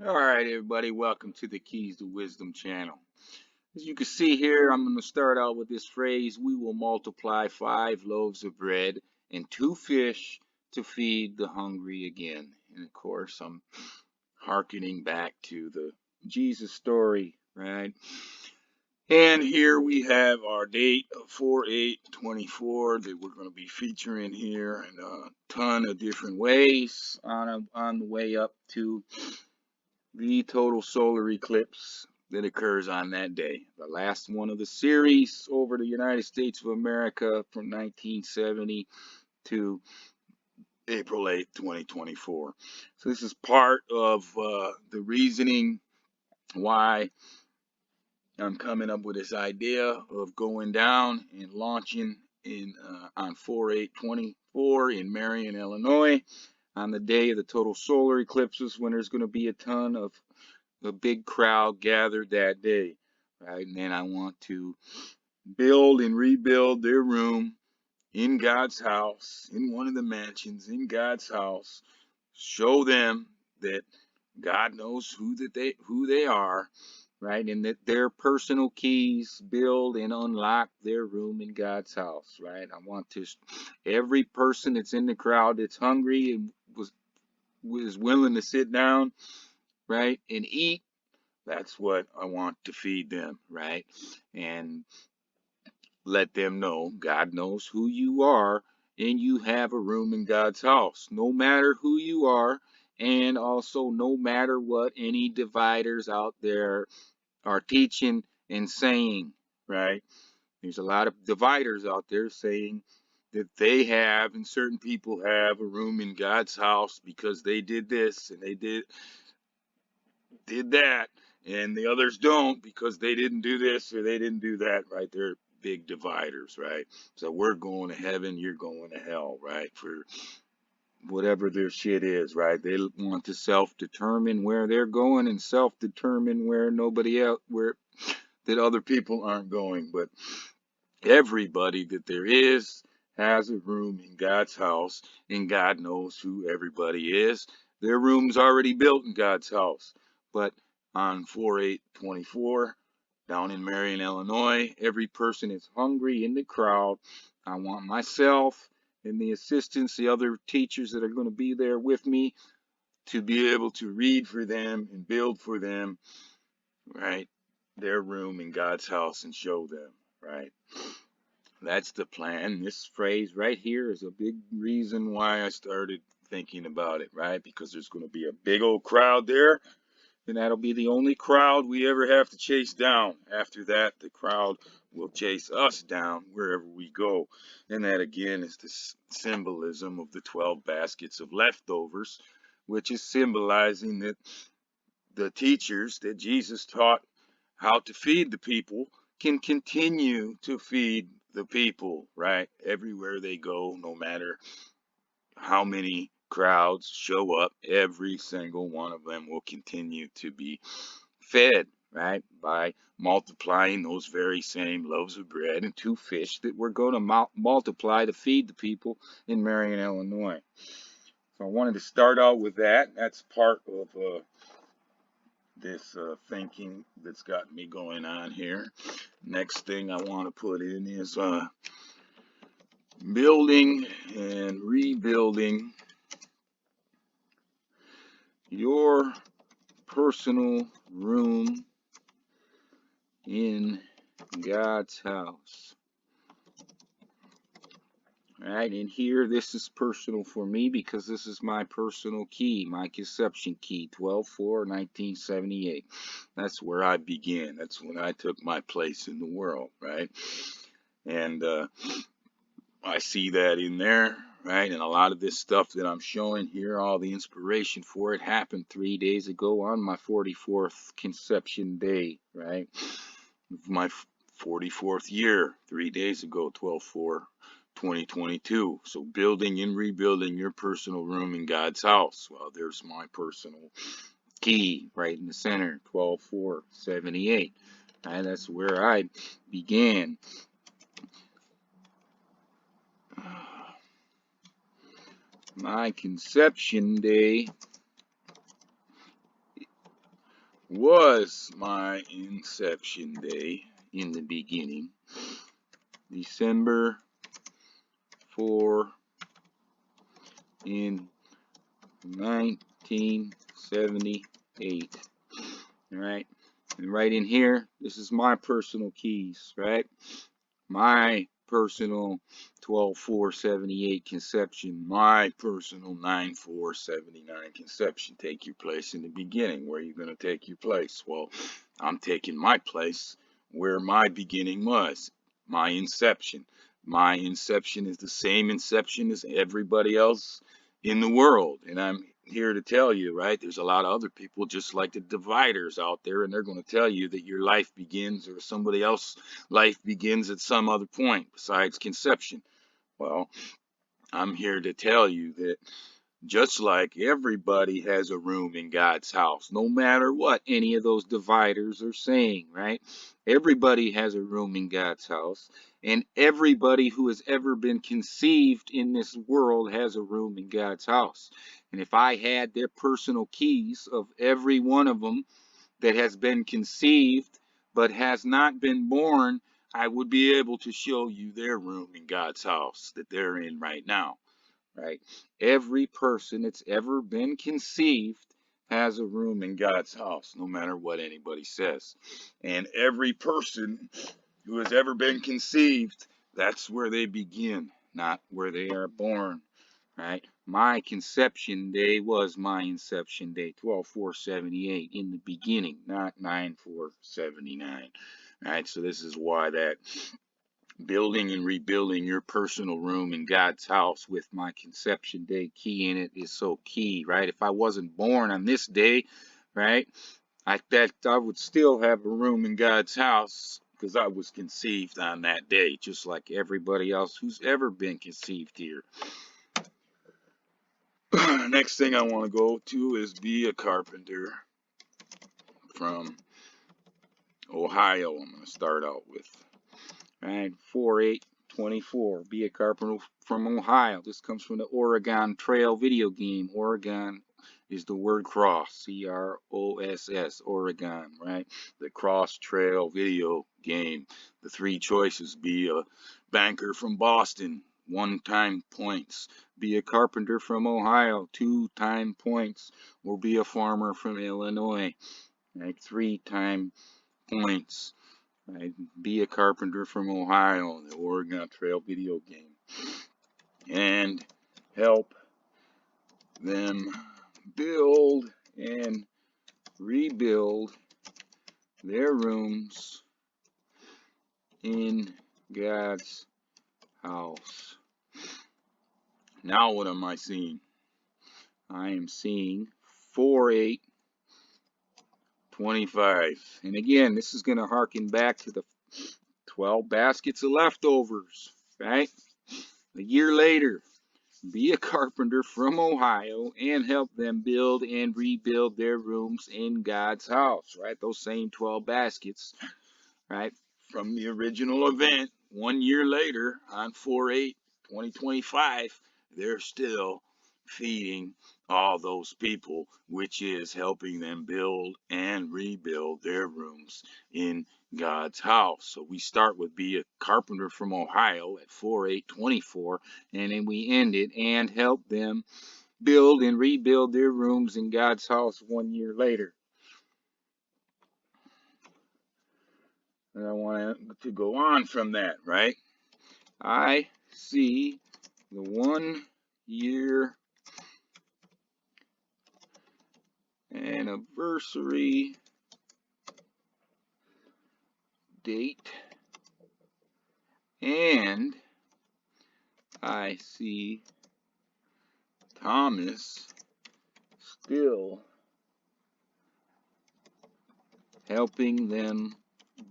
All right, everybody, welcome to the Keys to Wisdom channel. As you can see here, I'm going to start out with this phrase: we will multiply 5 loaves of bread and 2 fish to feed the hungry again. And of course, I'm hearkening back to the Jesus story, right? And here we have our date of 4/8/24 that we're going to be featuring here in a ton of different ways on the way up to the total solar eclipse that occurs on that day. The last one of the series over the United States of America from 1970 to April 8th, 2024. So this is part of the reasoning why I'm coming up with this idea of going down and launching in on 4/8/24 in Marion, Illinois, on the day of the total solar eclipses, when there's going to be a big crowd gathered that day, right? And then I want to build and rebuild their room in God's house, in one of the mansions in God's house. Show them that God knows who they are, right? And that their personal keys build and unlock their room in God's house, right? I want to every person that's in the crowd that's hungry and was willing to sit down, right, and eat. That's what I want to feed them, right? And let them know God knows who you are and you have a room in God's house, no matter who you are, and also no matter what any dividers out there are teaching and saying, right? There's a lot of dividers out there saying that they have and certain people have a room in God's house because they did this and they did that, and the others don't because they didn't do this or they didn't do that, right? They're big dividers, right? So we're going to heaven, you're going to hell, right? For whatever their shit is, right? They want to self-determine where they're going and self-determine where nobody else, where that other people aren't going. But everybody that there is has a room in God's house, and God knows who everybody is. Their room's already built in God's house. But on 4/8/24, down in Marion, Illinois, every person is hungry in the crowd. I want myself and the assistants, the other teachers that are going to be there with me, to be able to read for them and build for them, right, their room in God's house and show them, right? That's the plan. This phrase right here is a big reason why I started thinking about it, right? Because there's going to be a big old crowd there, and that'll be the only crowd we ever have to chase down. After that, the crowd will chase us down wherever we go. And that again is the symbolism of the 12 baskets of leftovers, which is symbolizing that the teachers that Jesus taught how to feed the people can continue to feed the people, right? Everywhere they go, no matter how many crowds show up, every single one of them will continue to be fed, right? By multiplying those very same loaves of bread and 2 fish that we're going to multiply to feed the people in Marion, Illinois. So I wanted to start out with that. That's part of this thinking that's got me going on here. Next thing I want to put in is building and rebuilding your personal room in God's house. All right, and here this is personal for me because this is my personal key, my conception key, 12/4/1978. That's where I began. That's when I took my place in the world, right? And I see that in there, right? And a lot of this stuff that I'm showing here, all the inspiration for it happened 3 days ago on my 44th conception day, right? My 44th year, 3 days ago, 12/4/2022. So building and rebuilding your personal room in God's house. Well, there's my personal key right in the center, 12/4/78. And that's where I began. My conception day was my inception day in the beginning. December 4 in 1978. All right. And right in here, this is my personal keys, right? My personal 12/4/78 conception, my personal 9/4/79 conception. Take your place in the beginning. Where are you going to take your place? Well, I'm taking my place where my beginning was, my inception. My inception is the same inception as everybody else in the world. And I'm here to tell you, right? There's a lot of other people just like the dividers out there, and they're going to tell you that your life begins or somebody else's life begins at some other point besides conception. Well, I'm here to tell you that just like everybody has a room in God's house, no matter what any of those dividers are saying, right? Everybody has a room in God's house, and everybody who has ever been conceived in this world has a room in God's house. And if I had their personal keys of every one of them that has been conceived but has not been born, I would be able to show you their room in God's house that they're in right now. Right? Every person that's ever been conceived has a room in God's house, no matter what anybody says. And every person who has ever been conceived, that's where they begin, not where they are born. Right? My conception day was my inception day, 12/4/78, in the beginning, not 9/4/79. Right? So this is why that building and rebuilding your personal room in God's house with my conception day key in it is so key, right? If I wasn't born on this day, right, I would still have a room in God's house because I was conceived on that day, just like everybody else who's ever been conceived here. Next thing I want to go to is be a carpenter from Ohio. I'm going to start out with. Right, 4/8/24. Be a carpenter from Ohio. This comes from the Oregon Trail video game. Oregon is the word cross, CROSS, Oregon, right? The Cross Trail video game. The three choices: be a banker from Boston, 1-time points; be a carpenter from Ohio, 2-time points; or be a farmer from Illinois, right? 3-time points. Right? Be a carpenter from Ohio, the Oregon Trail video game, and help them build and rebuild their rooms in God's house. Now what am I seeing? I am seeing 4/8/25. And again, this is going to harken back to the 12 baskets of leftovers, right? A year later, be a carpenter from Ohio and help them build and rebuild their rooms in God's house, right? Those same 12 baskets, right? From the original event, 1 year later on 4/8/2025, they're still feeding all those people, which is helping them build and rebuild their rooms in God's house. So we start with be a carpenter from Ohio at 4/8/24, and then we end it and help them build and rebuild their rooms in God's house 1 year later. And I want to go on from that, right? I see the 1 year anniversary date, and I see Thomas still helping them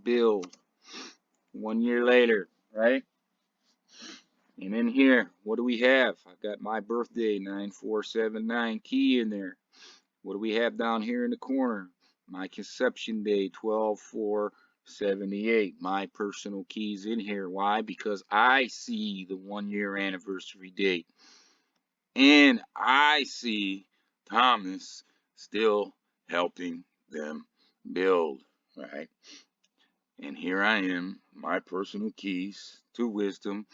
build 1 year later, right? And in here, what do we have? I've got my birthday, 9/4/79 key in there. What do we have down here in the corner? My conception day, 12/4/78. My personal keys in here. Why? Because I see the 1 year anniversary date. And I see Thomas still helping them build, right? And here I am, my personal keys to wisdom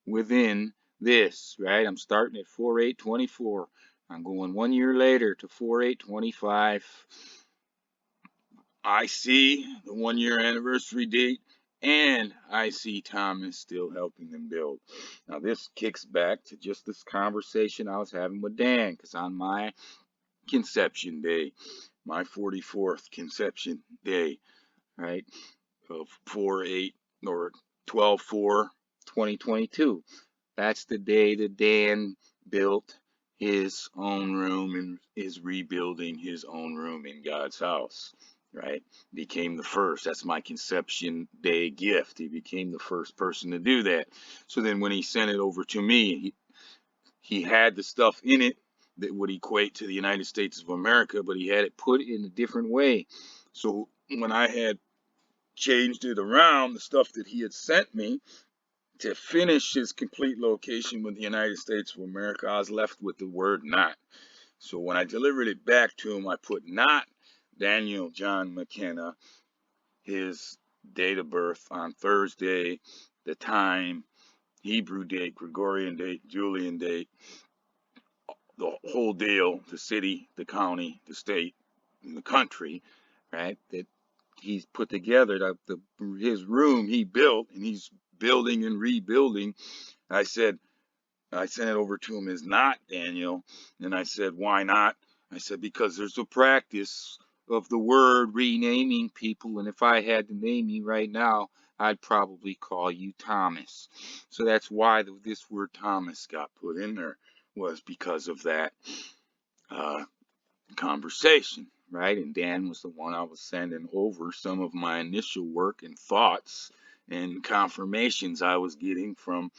within this, right? I'm starting at 4/8/24. I'm going 1 year later to 4/8/25. I see the 1 year anniversary date, and I see Thomas still helping them build. Now, this kicks back to just this conversation I was having with Dan, because on my conception day, my 44th conception day, right, of 4/8 or 12/4/2022. That's the day that Dan built his own room and is rebuilding his own room in God's house, right? Became the first. That's my conception day gift. He became the first person to do that. So then when he sent it over to me, he had the stuff in it that would equate to the United States of America, but he had it put in a different way. So when I had changed it around, the stuff that he had sent me to finish his complete location with the United States of America, I was left with the word not. So when I delivered it back to him, I put not Daniel John McKenna, his date of birth on Thursday, the time, Hebrew date, Gregorian date, Julian date, the whole deal, the city, the county, the state, and the country, right? That he's put together, his room he built, and he's building and rebuilding. I sent it over to him as not Daniel, and I said, why not? I said, because there's a practice of the word renaming people, and if I had to name you right now, I'd probably call you Thomas. So that's why this word Thomas got put in there, was because of that uh, conversation, right? And Dan was the one I was sending over some of my initial work and thoughts and confirmations I was getting from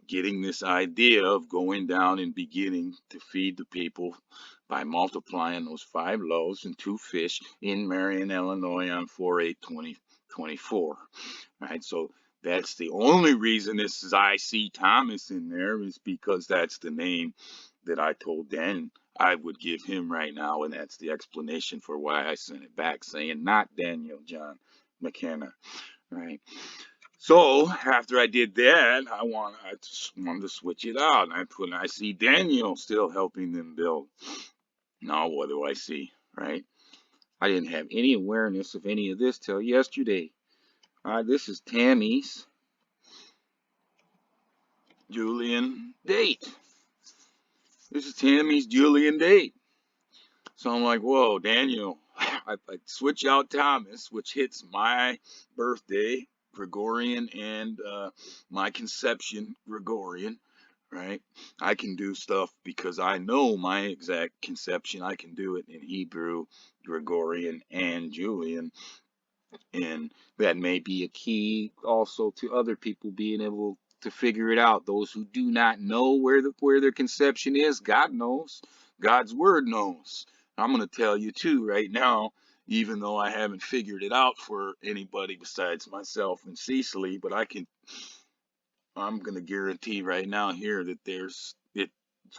getting this idea of going down and beginning to feed the people by multiplying those 5 loaves and 2 fish in Marion, Illinois on 4/8/2024. Right? So that's the only reason this is I see Thomas in there, is because that's the name that I told Dan I would give him right now, and that's the explanation for why I sent it back, saying not Daniel John McKenna. Right? So after I did that, I just wanted to switch it out. I see Daniel still helping them build. Now what do I see? Right? I didn't have any awareness of any of this till yesterday. This is Tammy's Julian date. This is Tammy's Julian date. So I'm like, whoa, Daniel. I switch out Thomas, which hits my birthday, Gregorian, and my conception, Gregorian, right? I can do stuff because I know my exact conception. I can do it in Hebrew, Gregorian, and Julian. And that may be a key also to other people being able to figure it out. Those who do not know where their conception is, God knows. God's word knows. I'm going to tell you too right now, even though I haven't figured it out for anybody besides myself and Cecily, but I'm going to guarantee right now here that it's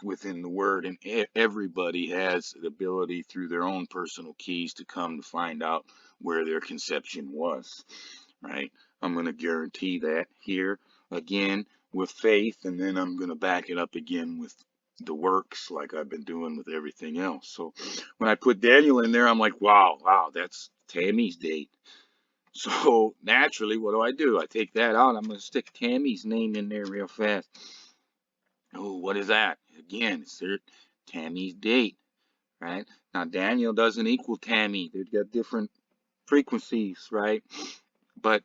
within the word, and everybody has the ability through their own personal keys to come to find out where their conception was, right? I'm going to guarantee that here again with faith, and then I'm going to back it up again with the works like I've been doing with everything else. So when I put Daniel in there, I'm like, wow, that's Tammy's date. So naturally, what do? I take that out. I'm going to stick Tammy's name in there real fast. Oh, what is that? Again, it's Tammy's date, right? Now, Daniel doesn't equal Tammy. They've got different frequencies, right? But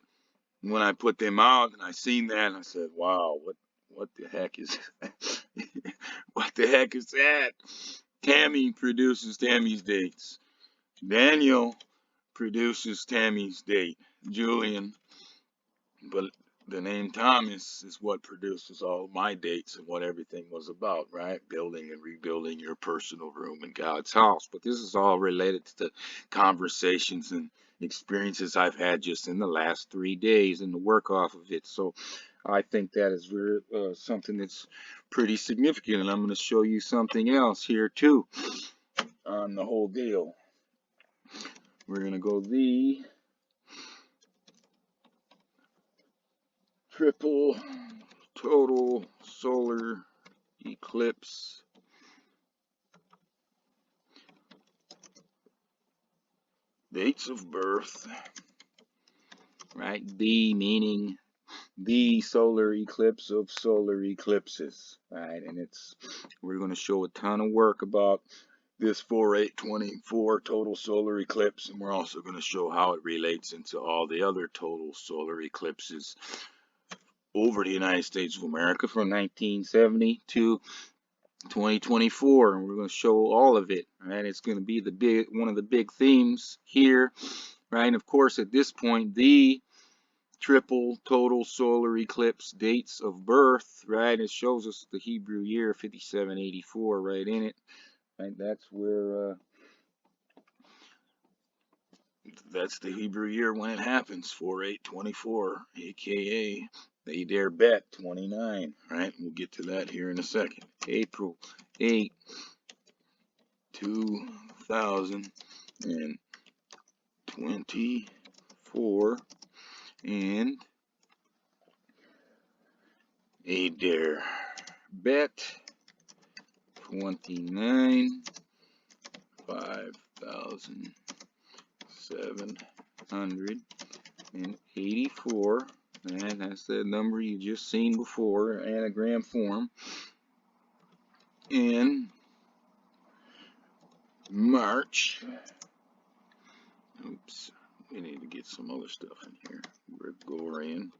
when I put them out and I seen that, I said, wow, what the heck is what the heck is that? Tammy produces Tammy's dates. Daniel produces Tammy's date. Julian, but the name Thomas is what produces all my dates and what everything was about, right? Building and rebuilding your personal room in God's house. But this is all related to the conversations and experiences I've had just in the last 3 days and the work off of it. So I think that is something that's pretty significant. And I'm going to show you something else here too on the whole deal. we're going to go the triple total solar eclipse dates of birth, right? The meaning the solar eclipse of solar eclipses, right? And we're going to show a ton of work about this 4/8/24 total solar eclipse, and we're also going to show how it relates into all the other total solar eclipses over the United States of America from 1970 to 2024, and we're going to show all of it, right? It's going to be one of the big themes here, right? And of course, at this point, the triple total solar eclipse dates of birth, right? It shows us the Hebrew year 5784 right in it, right? That's the Hebrew year when it happens, 4/8/24, aka they dare bet 29, right? We'll get to that here in a second. April 8, 2024, and a dare bet 29, 5,784, and that's the number you just seen before, anagram form. In March, oops, we need to get some other stuff in here. Gregorian,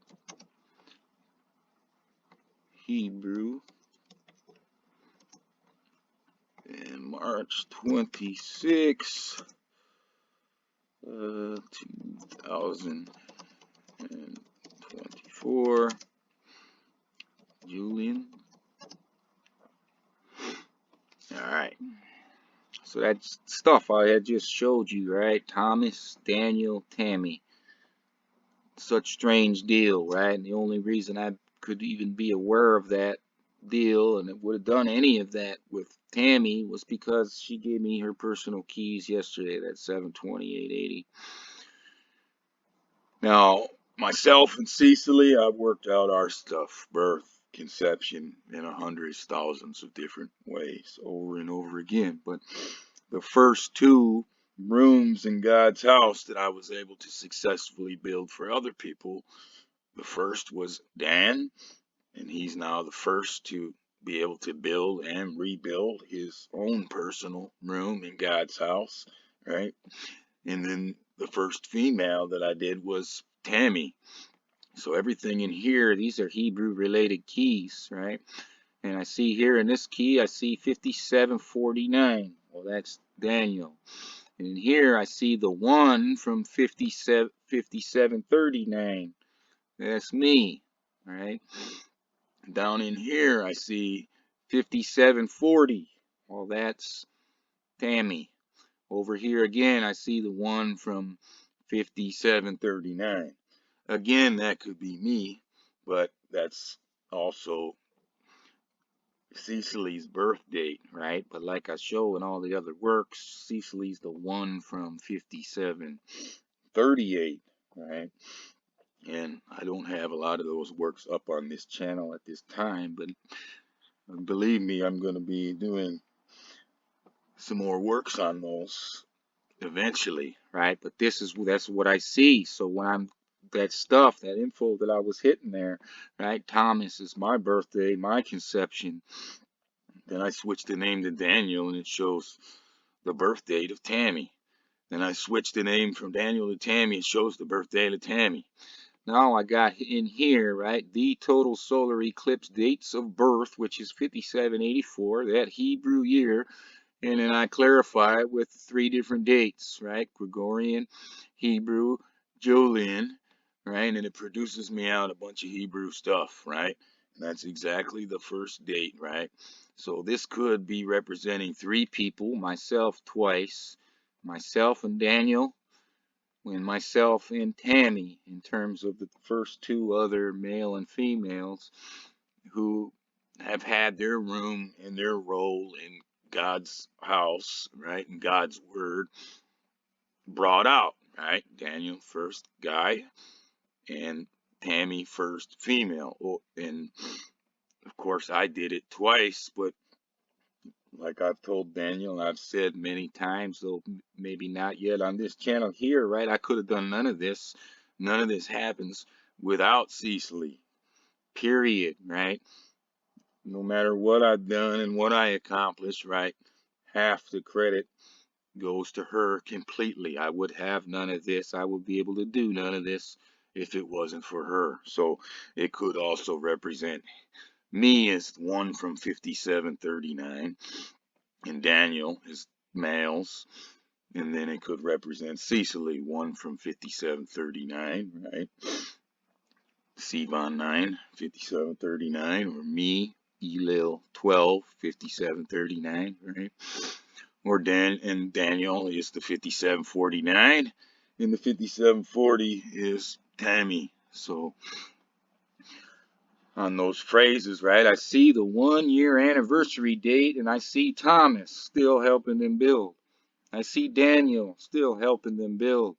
Hebrew, and March 26, 2024, Julian. Alright, so that's stuff I had just showed you, right? Thomas, Daniel, Tammy. Such strange deal, right? And the only reason I could even be aware of that deal, and it would have done any of that with Tammy, was because she gave me her personal keys yesterday, that 72880. Now, myself and Cecily, I've worked out our stuff, birth, conception, in hundreds, thousands of different ways, over and over again. But the first two rooms in God's house that I was able to successfully build for other people, the first was Dan, and he's now the first to be able to build and rebuild his own personal room in God's house, right? And then the first female that I did was Tammy. So everything in here, these are Hebrew related keys, right? And I see here in this key, I see 5749. Well, that's Daniel. And in here, I see the 1 from 5739. That's me, right? Down in here, I see 5740. Well, that's Tammy. Over here again, I see the 1 from 5739. Again, that could be me, but that's also Cecily's birth date, right? But like I show in all the other works, Cecily's the 1 from 5738, right? And I don't have a lot of those works up on this channel at this time, but believe me, I'm going to be doing some more works on those eventually, right? But that's what I see. So when that stuff, that info that I was hitting there, right? Thomas is my birthday, my conception. Then I switched the name to Daniel, and it shows the birth date of Tammy. Then I switched the name from Daniel to Tammy, it shows the birthday of Tammy. Now I got in here, right, the total solar eclipse dates of birth, which is 5784, that Hebrew year. And then I clarify with 3 different dates, right? Gregorian, Hebrew, Julian, right? And it produces me out a bunch of Hebrew stuff, right? And that's exactly the first date, right? So this could be representing 3 people, myself twice, myself and Daniel, and myself and Tammy, in terms of the first 2 other male and females who have had their room and their role in God's house, right, in God's word, brought out, right? Daniel first guy and Tammy first female. Oh, and of course I did it twice, but like I've told Daniel, I've said many times, though maybe not yet on this channel here, right? I could have done none of this. None of this happens without Cecily, period, right? No matter what I've done and what I accomplished, right? Half the credit goes to her completely. I would have none of this. I would be able to do none of this if it wasn't for her. So it could also represent me as one from 5739 and Daniel is males. And then it could represent Cecily, one from 5739, right? Sivan 9, 5739, or me, Elil 12, 5739, right? Or Daniel is the 5749, and the 5740 is Tammy. So on those phrases, right, I see the 1 year anniversary date, and I see Thomas still helping them build. I see Daniel still helping them build.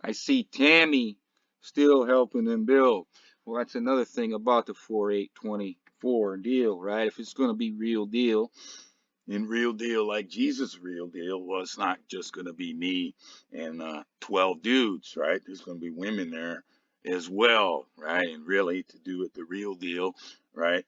I see Tammy still helping them build. Well, that's another thing about the 4824 deal, right? If it's going to be real deal, and real deal like Jesus' real deal was not just going to be me and 12 dudes, right? There's going to be women there as well, right? And really, to do it the real deal, right?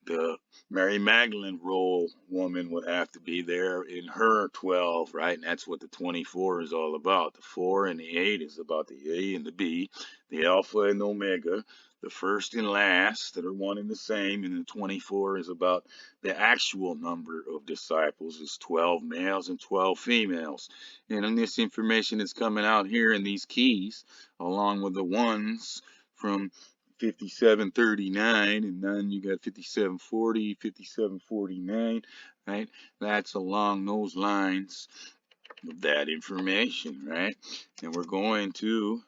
The Mary Magdalene role woman would have to be there in her 12, right? And that's what the 24 is all about. The 4 and the 8 is about the A and the B, the Alpha and Omega, the first and last that are one and the same. And the 24 is about the actual number of disciples is 12 males and 12 females. And this information is coming out here in these keys, along with the ones from 5739, and then you got 5740, 5749, right? That's along those lines of that information, right? And we're going to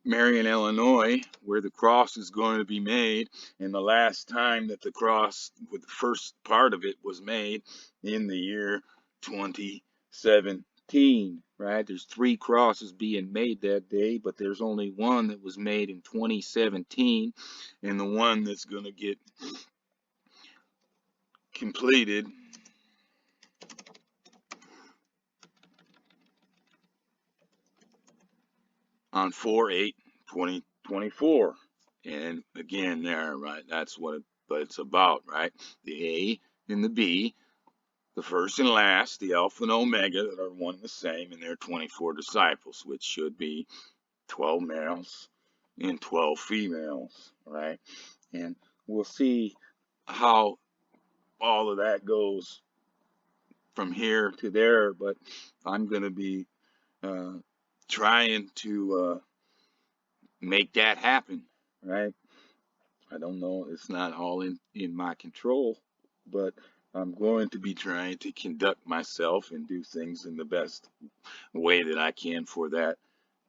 Marion, Illinois, where the cross is going to be made. And the last time that the cross, with the first part of it, was made in the year 2017, right? There's 3 crosses being made that day, but there's only one that was made in 2017, and the one that's going to get completed on 4/8/2024. And again, there, right? That's what it's about, right? The A and the B, the first and last, the Alpha and Omega that are one and the same, and they're 24 disciples, which should be 12 males and 12 females, right? And we'll see how all of that goes from here to there, but I'm going to be trying to make that happen, right? I don't know, it's not all in my control, but I'm going to be trying to conduct myself and do things in the best way that I can for that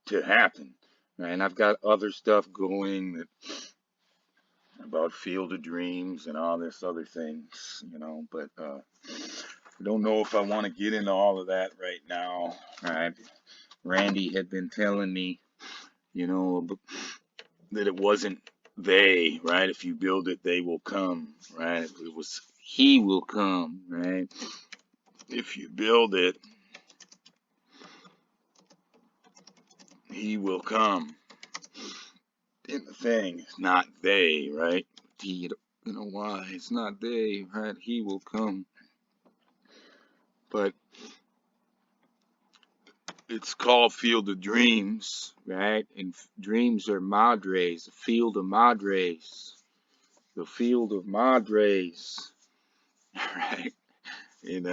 to happen. Right? And I've got other stuff going that, about Field of Dreams and all this other things, but I don't know if I want to get into all of that right now. Right? Randy had been telling me, that it wasn't they, right? If you build it, they will come, right? It was he will come, right? If you build it, he will come. And the thing, it's not they, right? You know why? It's not they, right? He will come. But it's called Field of Dreams, right? And dreams are madres, the field of madres. The field of madres, right? And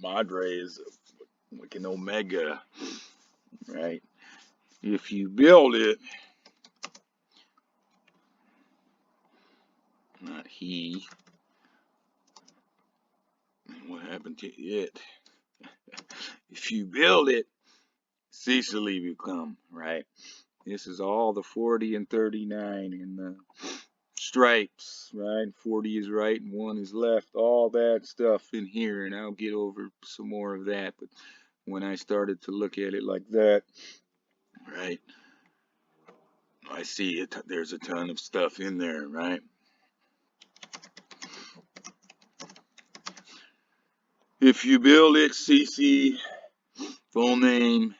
madre is like an omega, right? If you build it, not he, what happened to it? If you build it, Cecily will come, right? This is all the 40 and 39 in the stripes, right? 40 is right and 1 is left. All that stuff in here, and I'll get over some more of that. But when I started to look at it like that, right, I see it. There's a ton of stuff in there, right? If you build it, CC, full name,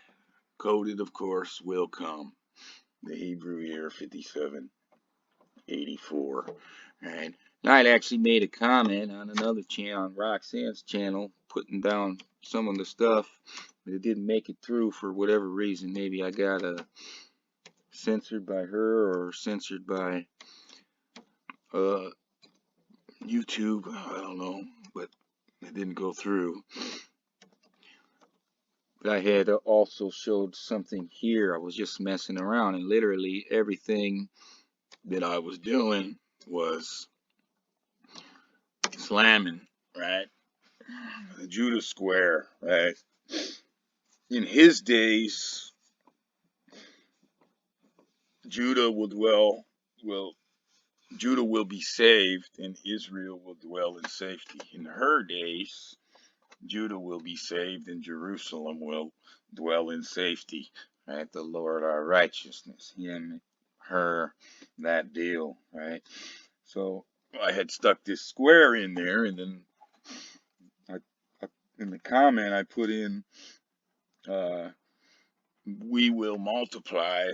coded, of course, will come. The Hebrew year 5784. Right. I'd actually made a comment on another channel, on Roxanne's channel, putting down some of the stuff, but it didn't make it through for whatever reason. Maybe I got censored by her or censored by YouTube. I don't know, but it didn't go through. But I had also showed something here. I was just messing around, and literally everything that I was doing was slamming, right? The Judah square, right? In his days, Judah Judah will be saved, and Israel will dwell in safety. In her days, Judah will be saved, and Jerusalem will dwell in safety. Right? The Lord our righteousness, him, her, that deal, right? So I had stuck this square in there, and then in the comment I put in, we will multiply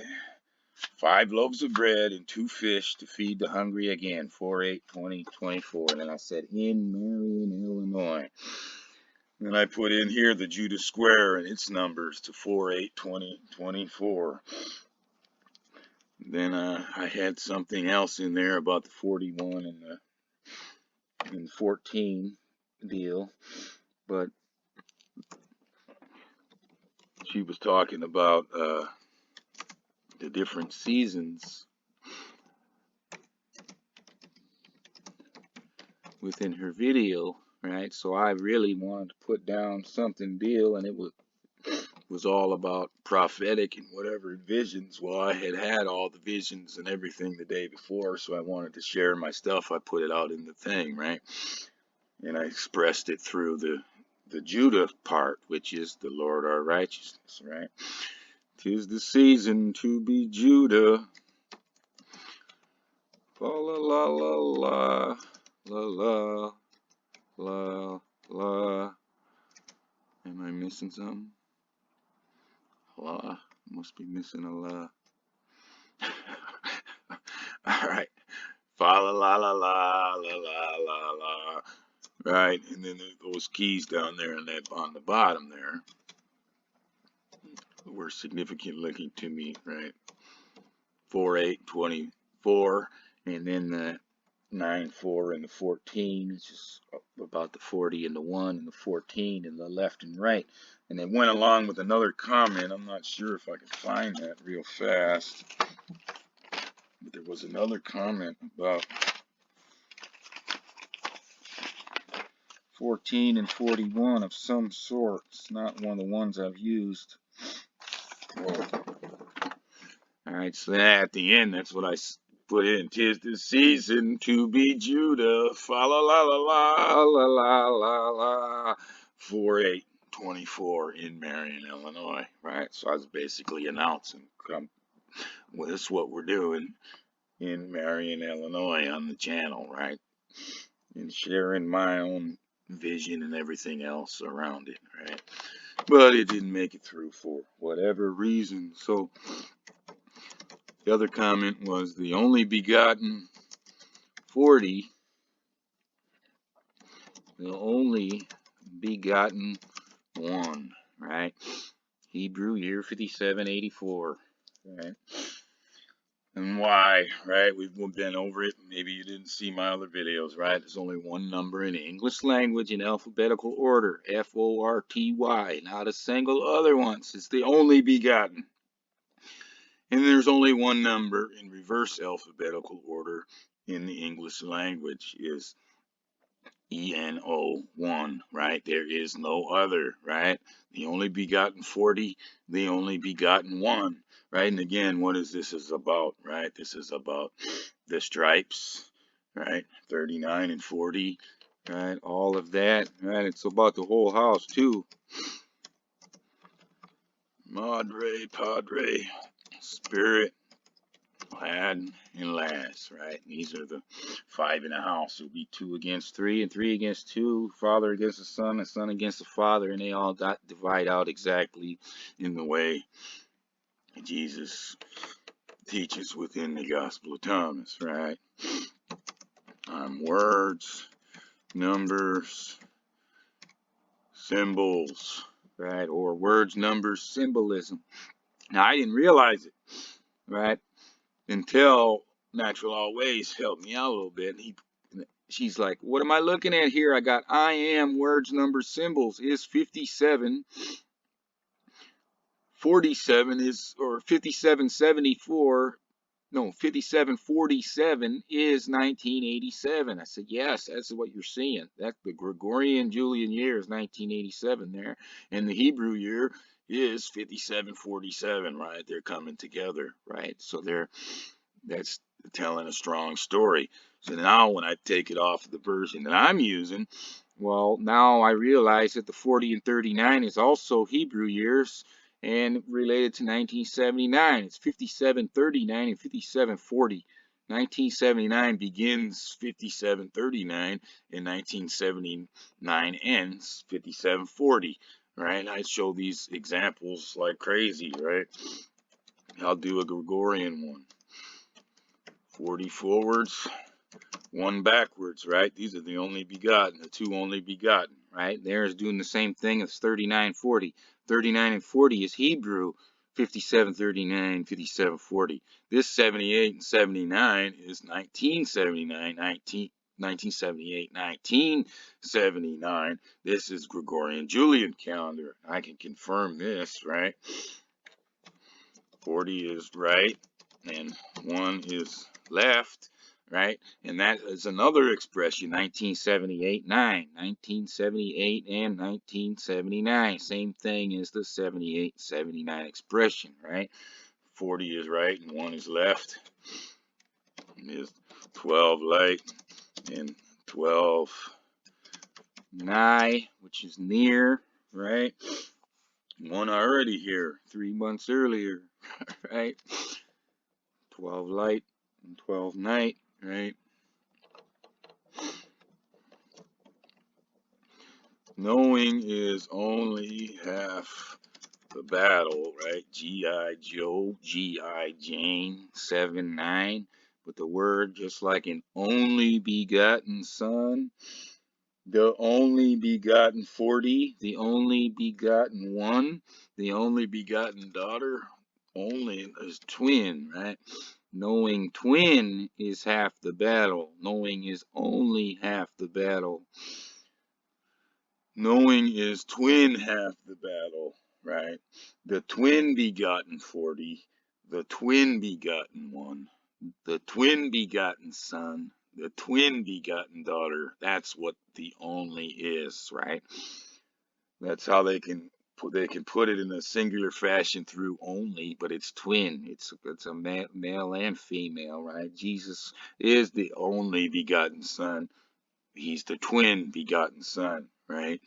5 loaves of bread and 2 fish to feed the hungry again. 4/8/2024. And then I said, in Marion, Illinois. And I put in here the Judah Square and its numbers to 4/8/2024. Then I had something else in there about the 41 and the 14 deal. But she was talking about the different seasons within her video, right? So I really wanted to put down something deal, and it was all about prophetic and whatever visions. Well, I had all the visions and everything the day before, so I wanted to share my stuff. I put it out in the thing, right? And I expressed it through the Judah part, which is the Lord our righteousness, right? 'Tis the season to be Judah. La la la la la la la la. Am I missing something? La. Must be missing a la. Alright. Fa la la la la la la la la. Right, and then those keys down there and that on the bottom there were significant looking to me, right? 4/8/24, and then the 9/4 and the 14, it's just about the 40 and the 1 and the 14 and the left and right. And it went along with another comment. I'm not sure if I can find that real fast, but there was another comment about 14 and 41 of some sort. It's not one of the ones I've used. Whoa. Alright, so at the end, that's what I put in. 'Tis the season to be Judah. Fa la la la la la la la la. 4/8/24 in Marion, Illinois. Right? So I was basically announcing, well, this is what we're doing in Marion, Illinois on the channel, right? And sharing my own vision and everything else around it, right? But it didn't make it through for whatever reason. So the other comment was the only begotten 40, the only begotten 1, right? Hebrew year 5784, right? And why, right? We've been over it. Maybe you didn't see my other videos, right? There's only one number in the English language in alphabetical order, F-O-R-T-Y, not a single other one. It's the only begotten. And there's only one number in reverse alphabetical order in the English language, is ENO1, right? There is no other, right? The only begotten 40, the only begotten 1, right? And again, what is this is about, right? This is about the stripes, right? 39 and 40, right? All of that, right? It's about the whole house too. Madre, Padre, Spirit, Lad, and Lass, right? These are the five in the house. It'll be 2 against 3 and 3 against 2, Father against the Son, and Son against the Father, and they all got divide out exactly in the way Jesus teaches within the Gospel of Thomas, right? Words, numbers, symbols, right? Or words, numbers, symbolism. Now, I didn't realize it, right? Until Natural Always helped me out a little bit. She's like, what am I looking at here? I got I am, words, numbers, symbols is 57. 47 is, or 5774. No, 5747 is 1987. I said, yes, that's what you're seeing. That's the Gregorian Julian year is 1987 there. And the Hebrew year is 5747, right? They're coming together, right? So that's telling a strong story. So now when I take it off of the version that I'm using, well, now I realize that the 40 and 39 is also Hebrew years and related to 1979. It's 5739 and 5740. 1979 begins 5739 and 1979 ends 5740. Right? I show these examples like crazy, right? I'll do a Gregorian one. 40 forwards, 1 backwards, right? These are the only begotten, the 2 only begotten, right? There's doing the same thing as 39, 40. 39 and 40 is Hebrew, 57, 39, 57, 40. This 78 and 79 is 1979, 1978, 1979. This is Gregorian Julian calendar. I can confirm this, right? 40 is right, and 1 is left, right? And that is another expression, 1978, 9. 1978 and 1979. Same thing as the 78, 79 expression, right? 40 is right and 1 is left. Is 12 light and 12 nigh, which is near, right? 1 already here, 3 months earlier, right? 12 light and 12 night, right? Knowing is only half the battle, right? G.I. Joe, G.I. Jane, 7-9. But the word, just like an only begotten son, the only begotten 40, the only begotten 1, the only begotten daughter, only is twin, right? Knowing twin is half the battle. Knowing is only half the battle. Knowing is twin half the battle, right? The twin begotten 40, the twin begotten 1, the twin begotten son, the twin begotten daughter. That's what the only is, right? That's how they can put it in a singular fashion through only, but it's twin. It's a male and female, right? Jesus is the only begotten son. He's the twin begotten son, right?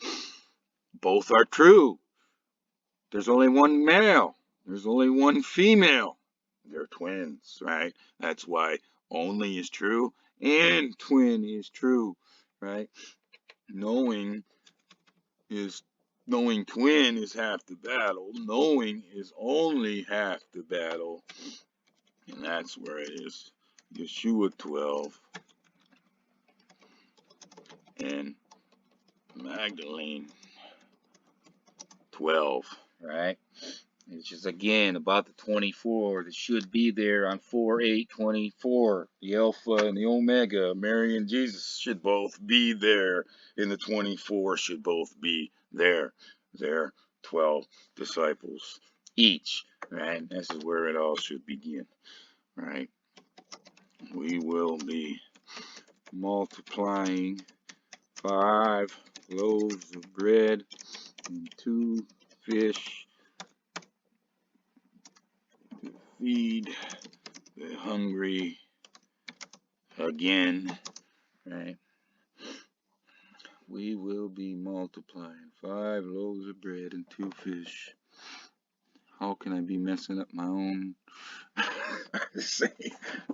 Both are true. There's only one male. There's only one female. They're twins, right? That's why only is true and twin is true, right? Knowing knowing twin is half the battle. Knowing is only half the battle. And that's where it is. Yeshua 12 and Magdalene 12, right? It's just again about the 24 that should be there on 4/8/24. The Alpha and the Omega, Mary and Jesus should both be there, and the 24 should both be there. They're 12 disciples each, right? This is where it all should begin, right? We will be multiplying 5 loaves of bread and 2 fish to feed the hungry again right? We will be multiplying 5 loaves of bread and 2 fish. How can I be messing up my own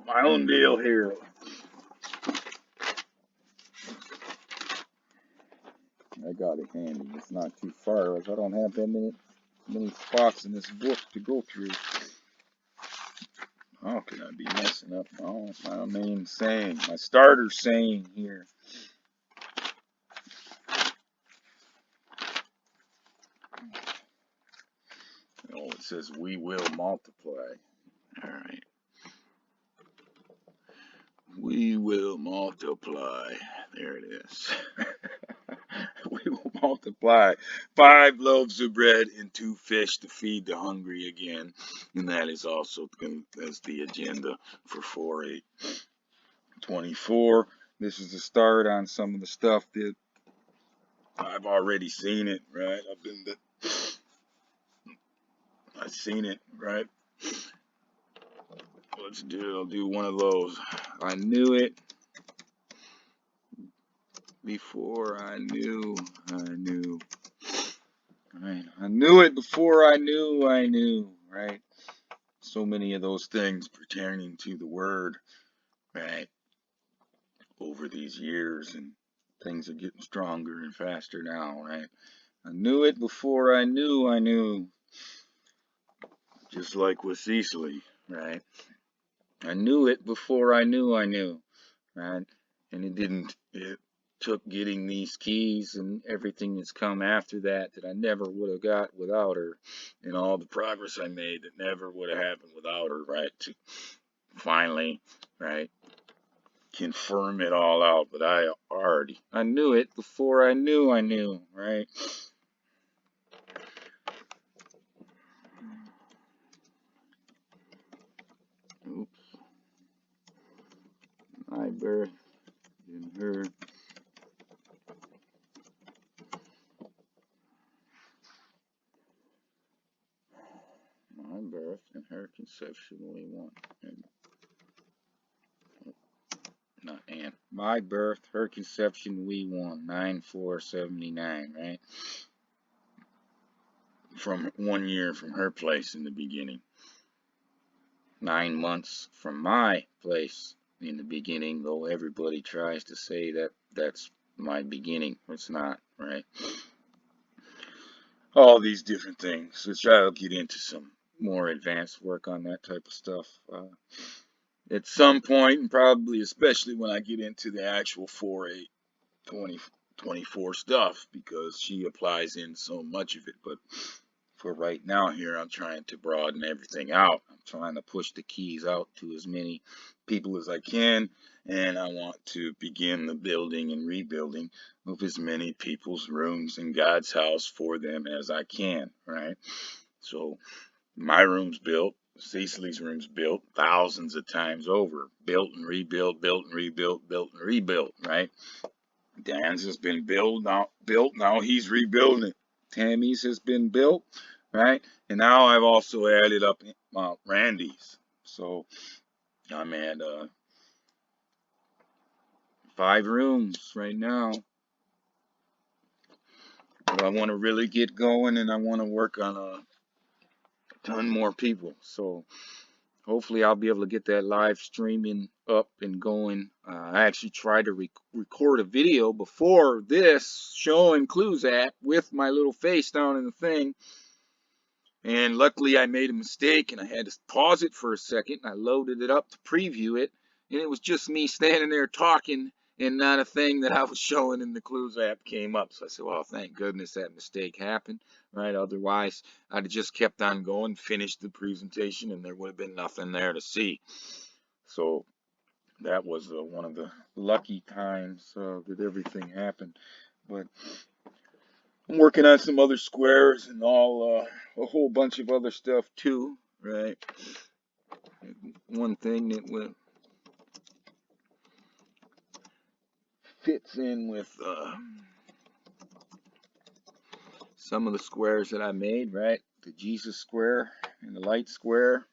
my own deal here? I got it handy. It's not too far. I don't have that many spots in this book to go through. How can I be messing up my main saying, my starter saying here? Oh, it says we will multiply. All right. We will multiply. There it is. We will multiply 5 loaves of bread and 2 fish to feed the hungry again. And that is also as the agenda for 4/8/24. This is the start on some of the stuff that I've already seen it, right? I've seen it, right? I'll do one of those. I knew it before I knew. Right? I knew it before I knew, right? So many of those things pertaining to the word, right? Over these years, and things are getting stronger and faster now, right? I knew it before I knew. Just like with Cecily, right? I knew it before I knew, right? And it took getting these keys and everything that's come after that I never would have got without her, and all the progress I made that never would have happened without her, right? To finally, right, confirm it all out. But I knew it before I knew, right? Oops. My birth and her. My birth and her conception we want. And not and. My birth, her conception we won. 9/4/79, right? From 1 year from her place in the beginning. 9 months from my place in the beginning, though everybody tries to say that that's my beginning. It's not, right? All these different things, which I'll get into some more advanced work on that type of stuff at some point, and probably especially when I get into the actual 4/8/2024 stuff, because she applies in so much of it. But for right now here, I'm trying to broaden everything out. I'm trying to push the keys out to as many people as I can, and I want to begin the building and rebuilding of as many people's rooms in God's house for them as I can, right? So my room's built, Cecily's room's built thousands of times over, built and rebuilt, right? Dan's has been built now he's rebuilding it. Tammy's has been built, right? And now I've also added up Randy's. So I'm at 5 rooms right now. But I want to really get going, and I want to work on a ton more people. So hopefully I'll be able to get that live streaming up and going. I actually tried to record a video before this showing Clues app with my little face down in the thing. And luckily I made a mistake and I had to pause it for a second. I loaded it up to preview it, and it was just me standing there talking, and not a thing that I was showing in the Clues app came up. So I said, well, thank goodness that mistake happened, right? Otherwise, I'd have just kept on going, finished the presentation, and there would have been nothing there to see. So that was one of the lucky times that everything happened. But I'm working on some other squares and a whole bunch of other stuff too, right? One thing that fits in with some of the squares that I made, right? The Jesus square and the light square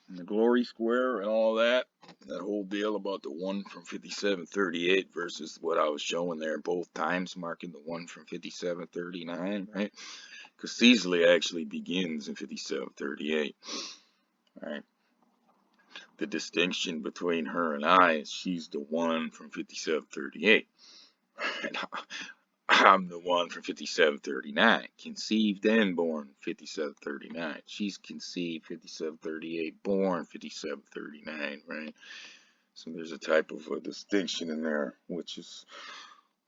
and the glory square and all that. That whole deal about the one from 5738 versus what I was showing there both times, marking the one from 5739, right? Because Cecily actually begins in 5738, right? The distinction between her and I is she's the one from 5738, and I'm the one from 5739, conceived and born 5739. She's conceived 5738, born 5739, right? So there's a type of a distinction in there, which is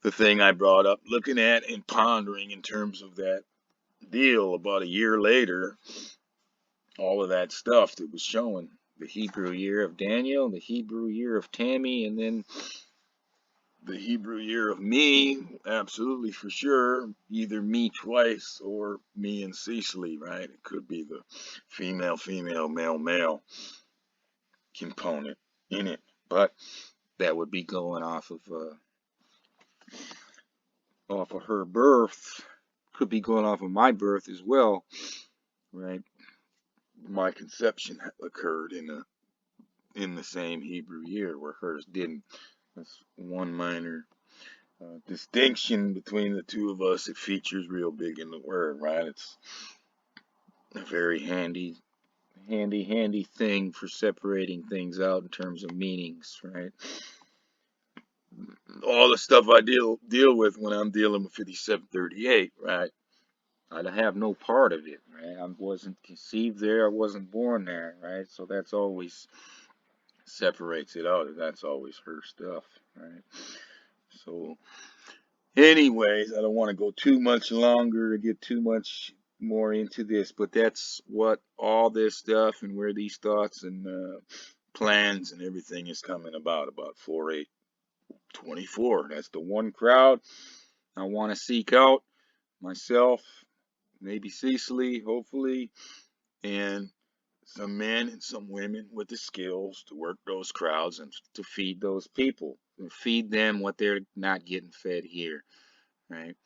the thing I brought up looking at and pondering in terms of that deal about a year later. All of that stuff that was showing the Hebrew year of Daniel, the Hebrew year of Tammy, and then the Hebrew year of me, absolutely for sure, either me twice or me and Cecily, right? It could be the female, female, male, male component in it, but that would be going off of her birth. Could be going off of my birth as well, right? My conception occurred in the same Hebrew year where hers didn't. That's one minor distinction between the two of us. It features real big in the word, right? It's a very handy thing for separating things out in terms of meanings, right? All the stuff I deal with when I'm dealing with 5738, right? I have no part of it, right? I wasn't conceived there, I wasn't born there, right? So that's always separates it out. That's always her stuff, right? So anyways, I don't want to go too much longer or get too much more into this, but that's what all this stuff and where these thoughts and plans and everything is coming about 4/8/24. That's the one crowd I want to seek out myself, maybe Cecily, hopefully, and some men and some women with the skills to work those crowds and to feed those people and feed them what they're not getting fed here, right?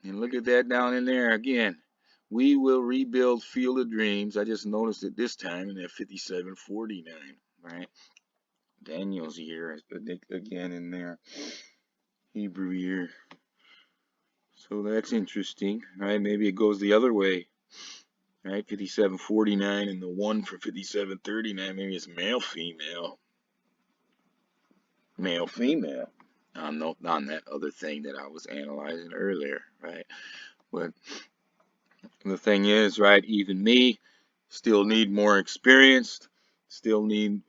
And look at that down in there again. We will rebuild Field of Dreams. I just noticed it this time in that 5749, right? Daniel's year again in there. Hebrew year. So that's interesting, right? Maybe it goes the other way, right? 5749 and the one for 5739. Maybe it's male, female, male, female. On that other thing that I was analyzing earlier, right? But the thing is, right, even me still need more experience, still need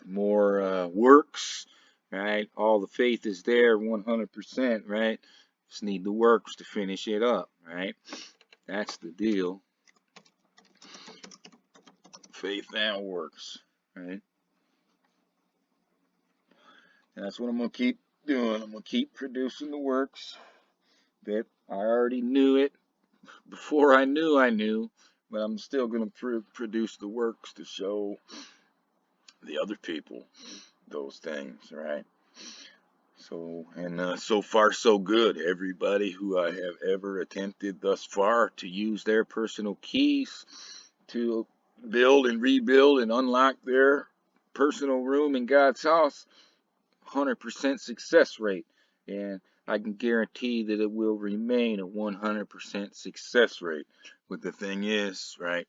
more works, right? All the faith is there 100%, right? Just need the works to finish it up, right? That's the deal. Faith and works, right? That's what I'm going to keep doing. I'm going to keep producing the works that I already knew it before I knew, but I'm still going to produce the works to show the other people those things, right? So, and so far so good. Everybody who I have ever attempted thus far to use their personal keys to build and rebuild and unlock their personal room in God's house, 100% success rate. And I can guarantee that it will remain a 100% success rate. But the thing is, right,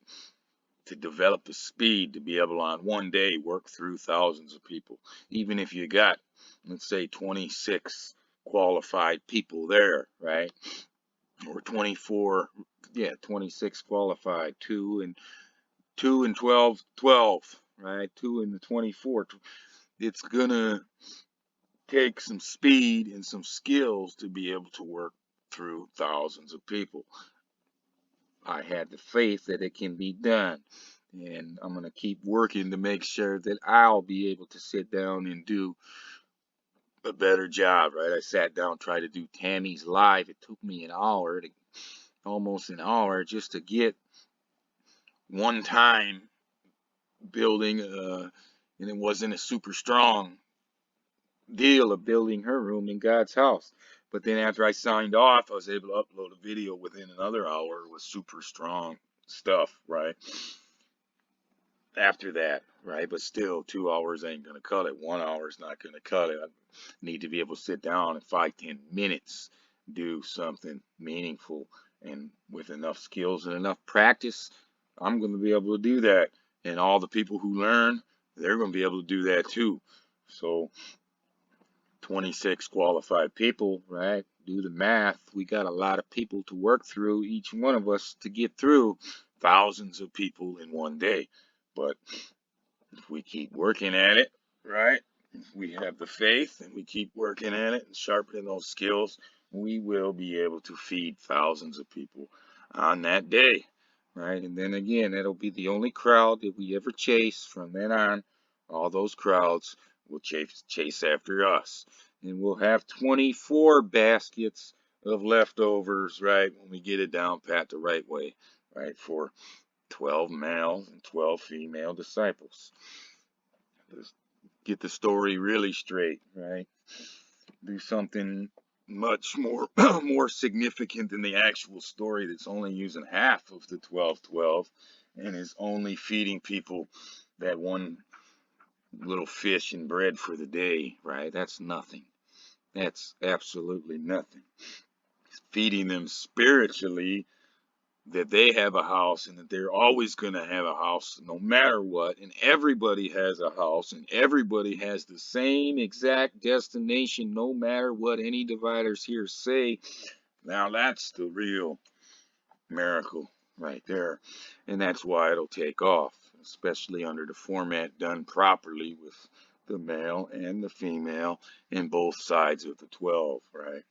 to develop the speed to be able on one day work through thousands of people. Even if you got, let's say, 26 qualified people there, right? Or 24, 26 qualified, 2 and 12, 12, right? 2 and the 24. It's gonna take some speed and some skills to be able to work through thousands of people. I had the faith that it can be done. And I'm going to keep working to make sure that I'll be able to sit down and do a better job, right? I sat down, tried to do Tammy's live. It took me almost an hour just to get one time building, and it wasn't a super strong deal of building her room in God's house. But then after I signed off, I was able to upload a video within another hour with super strong stuff, right? after that, right? But still, 2 hours ain't gonna cut it. 1 hour is not gonna cut it. I need to be able to sit down in 5, 10 minutes, do something meaningful, and with enough skills and enough practice, I'm gonna be able to do that. And all the people who learn, they're gonna be able to do that too. So 26 qualified people, right? Do the math. We got a lot of people to work through, each one of us to get through thousands of people in one day. But if we keep working at it, right? If we have the faith and we keep working at it and sharpening those skills, we will be able to feed thousands of people on that day, right? And then again, that'll be the only crowd that we ever chase from then on. All those crowds will chase after us. And we'll have 24 baskets of leftovers, right, when we get it down pat the right way, right, for 12 male and 12 female disciples. Let's get the story really straight, right? Do something much more more significant than the actual story that's only using half of the 12-12 and is only feeding people that one little fish and bread for the day, right? That's nothing. That's absolutely nothing. Feeding them spiritually that they have a house and that they're always going to have a house no matter what, and everybody has a house and everybody has the same exact destination no matter what any dividers here say. Now that's the real miracle right there, and that's why it'll take off, especially under the format done properly with the male and the female in both sides of the 12, right?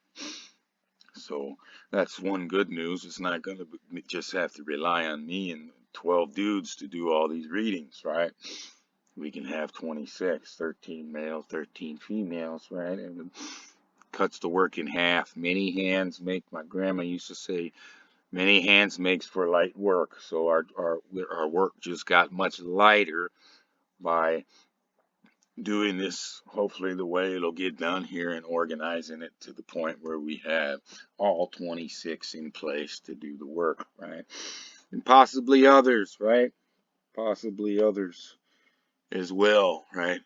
So that's one good news. It's not going to just have to rely on me and 12 dudes to do all these readings, right? We can have 26, 13 males, 13 females, right? And it cuts the work in half. Many hands make, my grandma used to say, many hands makes for light work. So our work just got much lighter by doing this, hopefully the way it'll get done here, and organizing it to the point where we have all 26 in place to do the work, right? And possibly others, right? Possibly others as well, right?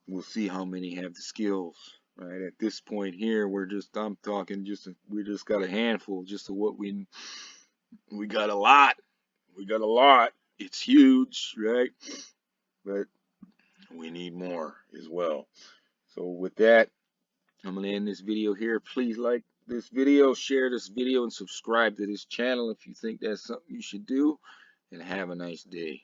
We'll see how many have the skills, right? At this point here, I'm talking we just got a handful, just of what we got a lot. We got a lot. It's huge, right? But we need more as well. So with that, I'm going to end this video here. Please like this video, share this video, and subscribe to this channel if you think that's something you should do. And have a nice day.